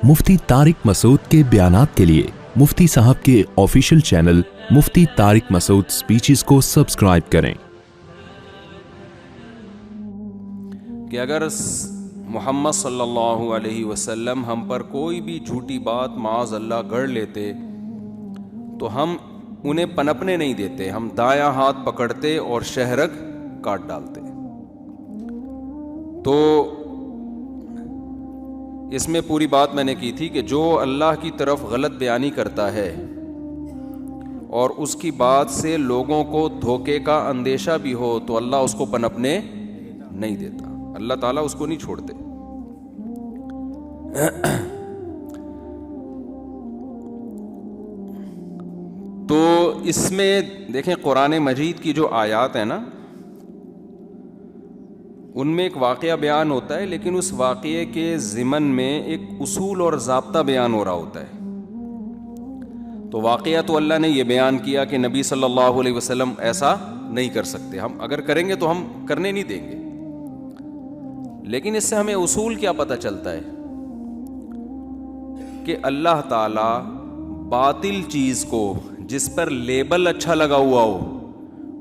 مفتی طارق مسعود کے بیانات کے لیے مفتی صاحب کے آفیشیل چینل مفتی طارق مسعود سپیچز کو سبسکرائب کریں۔ کہ اگر محمد صلی اللہ علیہ وسلم ہم پر کوئی بھی جھوٹی بات معاذ اللہ گڑھ لیتے تو ہم انہیں پنپنے نہیں دیتے، ہم دایاں ہاتھ پکڑتے اور شہرگ کاٹ ڈالتے۔ تو اس میں پوری بات میں نے کی تھی کہ جو اللہ کی طرف غلط بیانی کرتا ہے اور اس کی بات سے لوگوں کو دھوکے کا اندیشہ بھی ہو تو اللہ اس کو پنپنے نہیں دیتا، اللہ تعالیٰ اس کو نہیں چھوڑتے۔ تو اس میں دیکھیں قرآن مجید کی جو آیات ہیں نا، ان میں ایک واقعہ بیان ہوتا ہے، لیکن اس واقعے کے ضمن میں ایک اصول اور ضابطہ بیان ہو رہا ہوتا ہے۔ تو واقعہ تو اللہ نے یہ بیان کیا کہ نبی صلی اللہ علیہ وسلم ایسا نہیں کر سکتے، ہم اگر کریں گے تو ہم کرنے نہیں دیں گے، لیکن اس سے ہمیں اصول کیا پتہ چلتا ہے کہ اللہ تعالی باطل چیز کو جس پر لیبل اچھا لگا ہوا ہو،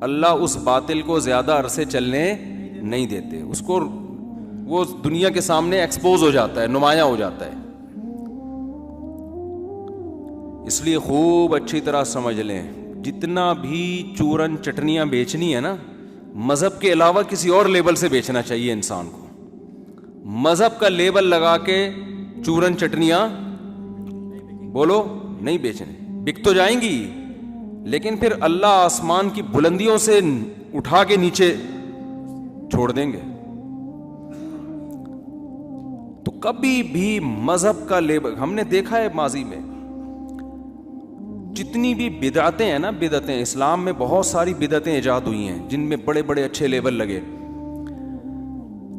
اللہ اس باطل کو زیادہ عرصے چلنے نہیں دیتے، اس کو وہ دنیا کے سامنے ایکسپوز ہو جاتا ہے، نمایاں ہو جاتا ہے۔ اس لیے خوب اچھی طرح سمجھ لیں، جتنا بھی چورن چٹنیاں بیچنی ہے نا، مذہب کے علاوہ کسی اور لیبل سے بیچنا چاہیے انسان کو۔ مذہب کا لیبل لگا کے چورن چٹنیاں بولو نہیں بیچنے، بک تو جائیں گی لیکن پھر اللہ آسمان کی بلندیوں سے اٹھا کے نیچے چھوڑ دیں گے۔ تو کبھی بھی مذہب کا لیبل، ہم نے دیکھا ہے ماضی میں جتنی بھی بدعتیں ہیں نا، بدعتیں اسلام میں بہت ساری بدعتیں ایجاد ہوئی ہیں جن میں بڑے بڑے اچھے لیبل لگے،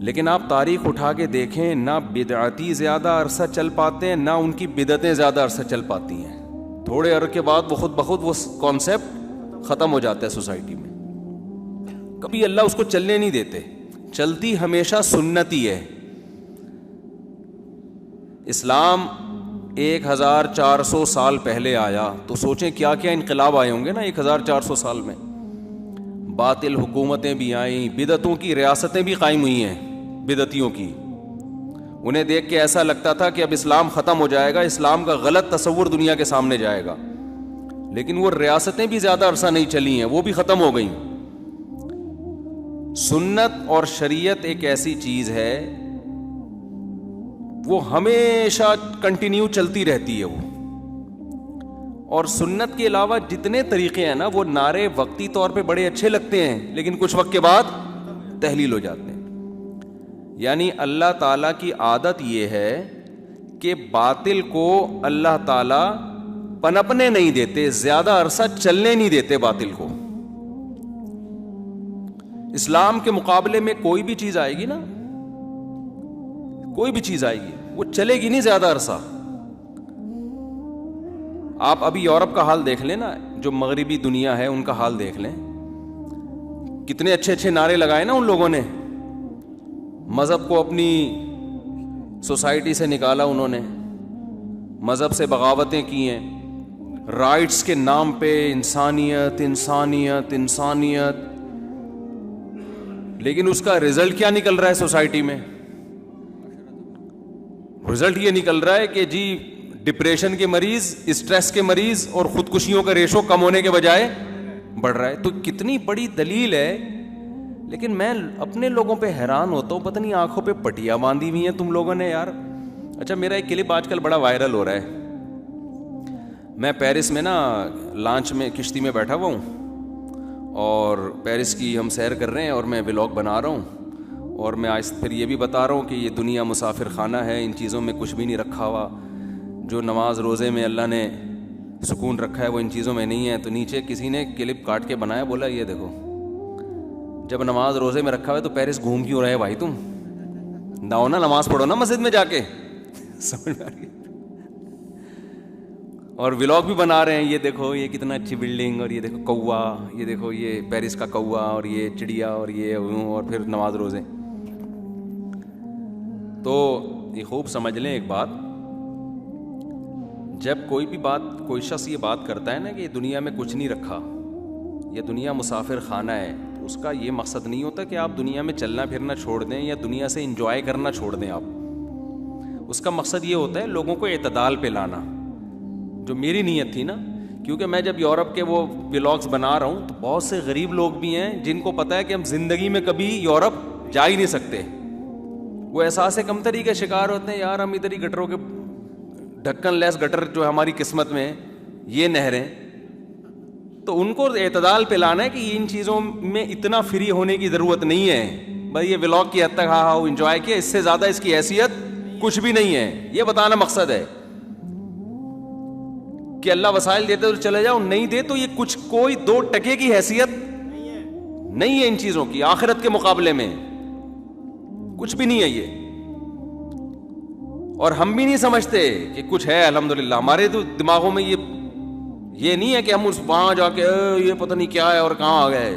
لیکن آپ تاریخ اٹھا کے دیکھیں، نہ بدعتی زیادہ عرصہ چل پاتے ہیں، نہ ان کی بدعتیں زیادہ عرصہ چل پاتی ہیں۔ تھوڑے عرصے کے بعد وہ خود بخود وہ کانسیپٹ ختم ہو جاتا ہے سوسائٹی میں، کبھی اللہ اس کو چلنے نہیں دیتے، چلتی ہمیشہ سنت ہی ہے۔ اسلام 1400 سال پہلے آیا تو سوچیں کیا کیا انقلاب آئے ہوں گے نا 1400 سال میں، باطل حکومتیں بھی آئیں، بدعتوں کی ریاستیں بھی قائم ہوئی ہیں، بدعتیوں کی۔ انہیں دیکھ کے ایسا لگتا تھا کہ اب اسلام ختم ہو جائے گا، اسلام کا غلط تصور دنیا کے سامنے جائے گا، لیکن وہ ریاستیں بھی زیادہ عرصہ نہیں چلی ہیں، وہ بھی ختم ہو گئیں۔ سنت اور شریعت ایک ایسی چیز ہے وہ ہمیشہ کنٹینیو چلتی رہتی ہے وہ، اور سنت کے علاوہ جتنے طریقے ہیں نا وہ نعرے وقتی طور پہ بڑے اچھے لگتے ہیں لیکن کچھ وقت کے بعد تحلیل ہو جاتے ہیں۔ یعنی اللہ تعالیٰ کی عادت یہ ہے کہ باطل کو اللہ تعالیٰ پنپنے نہیں دیتے، زیادہ عرصہ چلنے نہیں دیتے باطل کو۔ اسلام کے مقابلے میں کوئی بھی چیز آئے گی نا، کوئی بھی چیز آئے گی وہ چلے گی نہیں زیادہ عرصہ۔ آپ ابھی یورپ کا حال دیکھ لیں نا، جو مغربی دنیا ہے ان کا حال دیکھ لیں، کتنے اچھے اچھے نعرے لگائے نا ان لوگوں نے، مذہب کو اپنی سوسائٹی سے نکالا انہوں نے، مذہب سے بغاوتیں کی ہیں، رائٹس کے نام پہ انسانیت انسانیت انسانیت، لیکن اس کا رزلٹ کیا نکل رہا ہے سوسائٹی میں؟ رزلٹ یہ نکل رہا ہے کہ جی ڈپریشن کے مریض، اسٹریس کے مریض اور خودکشیوں کا ریشو کم ہونے کے بجائے بڑھ رہا ہے۔ تو کتنی بڑی دلیل ہے، لیکن میں اپنے لوگوں پہ حیران ہوتا ہوں، پتہ نہیں آنکھوں پہ پٹیاں باندھی ہوئی ہیں تم لوگوں نے یار۔ اچھا میرا ایک کلپ آج کل بڑا وائرل ہو رہا ہے، میں پیرس میں نا لانچ میں کشتی میں بیٹھا ہوا ہوں اور پیرس کی ہم سیر کر رہے ہیں اور میں ولاگ بنا رہا ہوں، اور میں آج پھر یہ بھی بتا رہا ہوں کہ یہ دنیا مسافر خانہ ہے، ان چیزوں میں کچھ بھی نہیں رکھا ہوا، جو نماز روزے میں اللہ نے سکون رکھا ہے وہ ان چیزوں میں نہیں ہے۔ تو نیچے کسی نے کلپ کاٹ کے بنایا، بولا یہ دیکھو جب نماز روزے میں رکھا ہوا ہے تو پیرس گھوم کیوں رہے بھائی، تم ناؤ نا نماز پڑھو نا مسجد میں جا کے، سمجھ میں آ رہی ہے؟ اور ولاگ بھی بنا رہے ہیں، یہ دیکھو یہ کتنا اچھی بلڈنگ، اور یہ دیکھو کوا، یہ دیکھو یہ پیرس کا کوا، اور یہ چڑیا، اور یہ اور پھر نماز روزے۔ تو یہ خوب سمجھ لیں ایک بات جب کوئی شخص یہ بات کرتا ہے نا کہ دنیا میں کچھ نہیں رکھا, یہ دنیا مسافر خانہ ہے, تو اس کا یہ مقصد نہیں ہوتا کہ آپ دنیا میں چلنا پھرنا چھوڑ دیں یا دنیا سے انجوائے کرنا چھوڑ دیں. آپ اس کا مقصد یہ ہوتا ہے لوگوں کو اعتدال پہ لانا, جو میری نیت تھی نا. کیونکہ میں جب یورپ کے وہ ولاگس بنا رہا ہوں تو بہت سے غریب لوگ بھی ہیں جن کو پتہ ہے کہ ہم زندگی میں کبھی یورپ جا ہی نہیں سکتے. وہ احساس کمتری کے شکار ہوتے ہیں, یار ہم ادھر ہی گٹروں کے ڈھکن لیس گٹر جو ہماری قسمت میں یہ نہریں. تو ان کو اعتدال پہ لانا ہے کہ ان چیزوں میں اتنا فری ہونے کی ضرورت نہیں ہے. بھائی یہ ولاگ کی حد تک ہاں انجوائے کیا, اس سے زیادہ اس کی حیثیت کچھ بھی نہیں ہے. یہ بتانا مقصد ہے کہ اللہ وسائل دیتے تو چلے جاؤ, نہیں دے تو یہ کچھ کوئی 2 ٹکے کی حیثیت نہیں ہے ان چیزوں کی. آخرت کے مقابلے میں کچھ بھی نہیں ہے یہ. اور ہم بھی نہیں سمجھتے کہ کچھ ہے. الحمدللہ ہمارے تو دماغوں میں یہ نہیں ہے کہ ہم اس وہاں جا کے یہ پتہ نہیں کیا ہے اور کہاں آ گئے.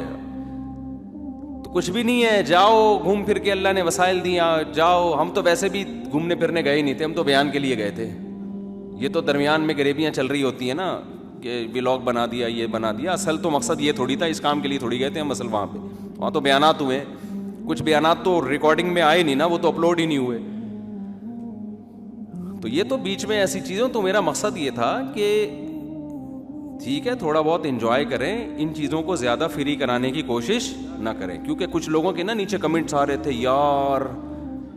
تو کچھ بھی نہیں ہے, جاؤ گھوم پھر کے, اللہ نے وسائل دیا, جاؤ. ہم تو ویسے بھی گھومنے پھرنے گئے نہیں تھے, ہم تو بیان کے لیے گئے تھے. یہ تو درمیان میں گریبیاں چل رہی ہوتی ہیں نا کہ ولاگ بنا دیا, یہ بنا دیا. اصل تو مقصد یہ تھوڑی تھا, اس کام کے لیے تھوڑی گئے تھے ہم. اصل وہاں تو بیانات ہوئے. کچھ بیانات تو ریکارڈنگ میں آئے نہیں نا, وہ تو اپلوڈ ہی نہیں ہوئے. تو یہ تو بیچ میں ایسی چیزوں. تو میرا مقصد یہ تھا کہ ٹھیک ہے تھوڑا بہت انجوائے کریں, ان چیزوں کو زیادہ فری کرانے کی کوشش نہ کریں. کیونکہ کچھ لوگوں کے نا نیچے کمنٹس آ رہے تھے, یار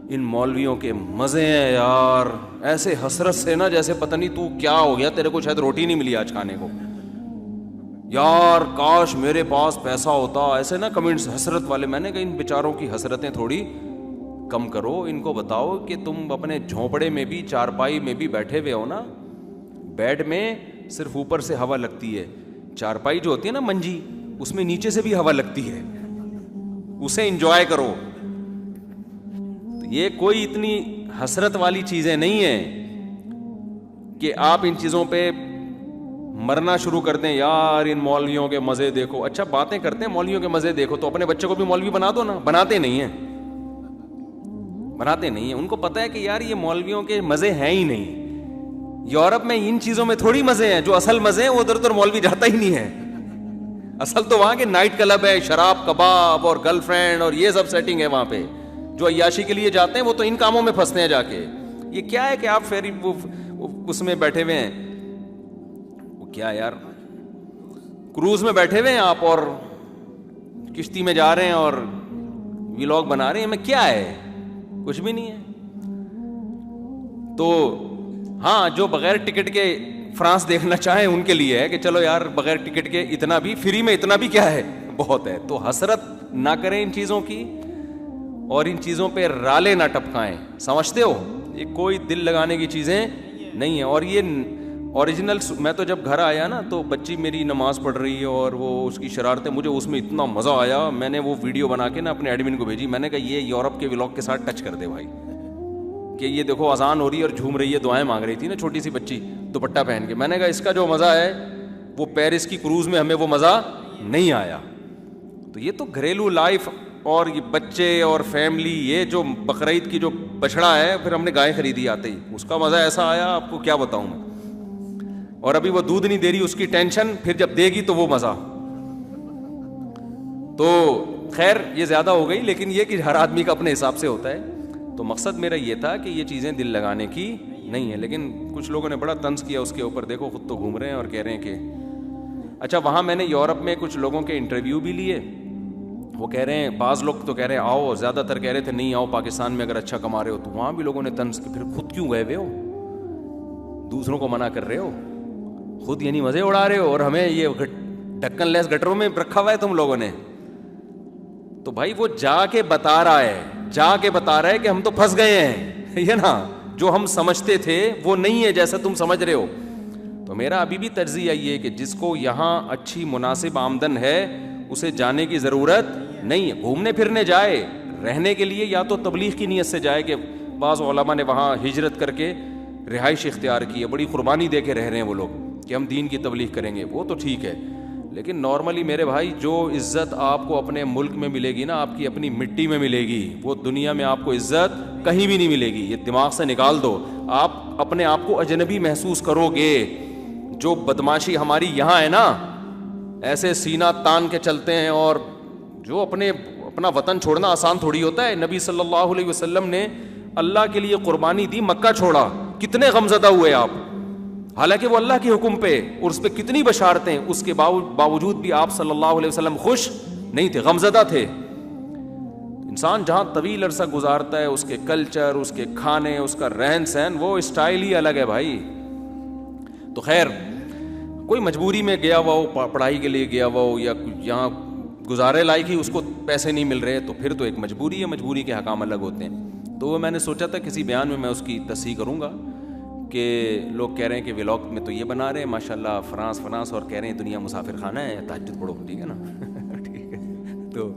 ان مولویوں کے مزے ہیں یار, ایسے حسرت سے نا جیسے پتہ نہیں تو کیا ہو گیا, تیرے کو شاید روٹی نہیں ملی آج کھانے کو, یار کاش میرے پاس پیسہ ہوتا. ایسے نا کمنٹس حسرت والے. میں نے کہا ان بیچاروں کی حسرتیں تھوڑی کم کرو. ان کو بتاؤ کہ تم اپنے جھونپڑے میں بھی, چارپائی میں بھی بیٹھے ہوئے ہو نا, بیڈ میں صرف اوپر سے ہوا لگتی ہے, چارپائی جو ہوتی ہے نا منجی, اس میں نیچے سے بھی ہوا لگتی ہے, اسے انجوائے کرو. تو یہ کوئی اتنی حسرت والی چیزیں نہیں ہیں کہ آپ ان چیزوں پہ مرنا شروع کر دیں. یار ان مولویوں کے مزے دیکھو. اچھا باتیں کرتے ہیں مولویوں کے مزے دیکھو, تو اپنے بچوں کو بھی مولوی بنا دو نا. بناتے نہیں ہیں. ان کو پتہ ہے کہ یار یہ مولویوں کے مزے ہیں ہی نہیں. یورپ میں ان چیزوں میں تھوڑی مزے ہیں, جو اصل مزے ہیں وہ ادھر ادھر مولوی جاتا ہی نہیں ہے. اصل تو وہاں کے نائٹ کلب ہے, شراب کباب اور گرل فرینڈ اور یہ سب سیٹنگ ہے وہاں پہ. جو عیاشی کے لیے جاتے ہیں وہ تو ان کاموں میں پھنستے ہیں جا کے. یہ کیا ہے کہ آپ فیری اس میں بیٹھے ہوئے ہیں, وہ کیا یار کروز میں بیٹھے ہوئے ہیں آپ, اور کشتی میں جا رہے ہیں اور ولاگ بنا رہے ہیں. میں کیا ہے, کچھ بھی نہیں ہے. تو ہاں جو بغیر ٹکٹ کے فرانس دیکھنا چاہیں ان کے لیے ہے کہ چلو یار بغیر ٹکٹ کے اتنا بھی فری میں, اتنا بھی کیا ہے, بہت ہے. تو حسرت نہ کریں ان چیزوں کی, اور ان چیزوں پہ رالے نہ ٹپکائیں. سمجھتے ہو, یہ کوئی دل لگانے کی چیزیں نہیں ہیں. اور یہ اوریجنل, میں تو جب گھر آیا نا تو بچی میری نماز پڑھ رہی ہے اور وہ اس کی شرارتیں, مجھے اس میں اتنا مزہ آیا. میں نے وہ ویڈیو بنا کے نا اپنے ایڈمن کو بھیجی. میں نے کہا یہ یورپ کے ولاگ کے ساتھ ٹچ کر دے بھائی, کہ یہ دیکھو اذان ہو رہی ہے اور جھوم رہی ہے, دعائیں مانگ رہی تھی نا چھوٹی سی بچی دوپٹہ پہن کے. میں نے کہا اس کا جو مزہ ہے وہ پیرس کی کروز میں ہمیں وہ مزہ نہیں آیا. تو یہ تو گھریلو لائف اور یہ بچے اور فیملی, یہ جو بقرعید کی جو بچڑا ہے, پھر ہم نے گائے خریدی آتے ہی, اس کا مزہ ایسا آیا آپ کو کیا بتاؤں میں. اور ابھی وہ دودھ نہیں دے رہی, اس کی ٹینشن, پھر جب دے گی تو وہ مزہ. تو خیر یہ زیادہ ہو گئی, لیکن یہ کہ ہر آدمی کا اپنے حساب سے ہوتا ہے. تو مقصد میرا یہ تھا کہ یہ چیزیں دل لگانے کی نہیں ہیں. لیکن کچھ لوگوں نے بڑا طنز کیا اس کے اوپر, دیکھو خود تو گھوم رہے ہیں اور کہہ رہے ہیں کہ اچھا. وہاں میں نے یورپ میں کچھ لوگوں کے انٹرویو بھی لیے. وہ کہہ رہے ہیں, بعض لوگ تو کہہ رہے ہیں آؤ, زیادہ تر کہہ رہے تھے نہیں آؤ پاکستان میں اگر اچھا کما رہے ہو. تو وہاں بھی لوگوں نے طنز کی, پھر خود کیوں گئے ہوئے ہو, دوسروں کو منع کر رہے ہو, خود یعنی مزے اڑا رہے ہو, اور ہمیں یہ ڈھکن لیس گٹروں میں رکھا ہوا ہے تم لوگوں نے. تو بھائی وہ جا کے بتا رہا ہے کہ ہم تو پھنس گئے ہیں, یہ نا جو ہم سمجھتے تھے وہ نہیں ہے جیسا تم سمجھ رہے ہو. تو میرا ابھی بھی تجزیہ یہ ہے کہ جس کو یہاں اچھی مناسب آمدن ہے اسے جانے کی ضرورت نہیں ہے. گھومنے پھرنے جائے, رہنے کے لیے یا تو تبلیغ کی نیت سے جائے, کہ بعض علماء نے وہاں ہجرت کر کے رہائش اختیار کی ہے, بڑی قربانی دے کے رہ رہے ہیں وہ لوگ کہ ہم دین کی تبلیغ کریں گے, وہ تو ٹھیک ہے. لیکن نارملی میرے بھائی جو عزت آپ کو اپنے ملک میں ملے گی نا، آپ کی اپنی مٹی میں ملے گی، وہ دنیا میں آپ کو عزت کہیں بھی نہیں ملے گی. یہ دماغ سے نکال دو. آپ اپنے آپ کو اجنبی محسوس کرو گے. جو بدماشی ہماری یہاں ہے نا، ایسے سینہ تان کے چلتے ہیں، اور جو اپنا وطن چھوڑنا آسان تھوڑی ہوتا ہے. نبی صلی اللہ علیہ وسلم نے اللہ کے لیے قربانی دی، مکہ چھوڑا. کتنے غمزدہ ہوئے آپ، حالانکہ وہ اللہ کے حکم پہ اور اس پہ کتنی بشارتیں، اس کے باوجود بھی آپ صلی اللہ علیہ وسلم خوش نہیں تھے، غمزدہ تھے. انسان جہاں طویل عرصہ گزارتا ہے، اس کے کلچر، اس کے کھانے، اس کا رہن سہن، وہ اسٹائل ہی الگ ہے بھائی. تو خیر، کوئی مجبوری میں گیا ہوا ہو، پڑھائی کے لیے گیا ہوا ہو، یا یہاں گزارے لائق ہی اس کو پیسے نہیں مل رہے، تو پھر تو ایک مجبوری ہے، مجبوری کے حکام الگ ہوتے ہیں. تو وہ میں نے سوچا تھا کسی بیان میں اس کی تصحیح کروں گا کہ لوگ کہہ رہے ہیں کہ ولاگ میں تو یہ بنا رہے ہیں ماشاءاللہ فرانس، اور کہہ رہے ہیں دنیا مسافر خانہ ہے، تہجد پڑھو. ٹھیک ہے نا ٹھیک ہے. تو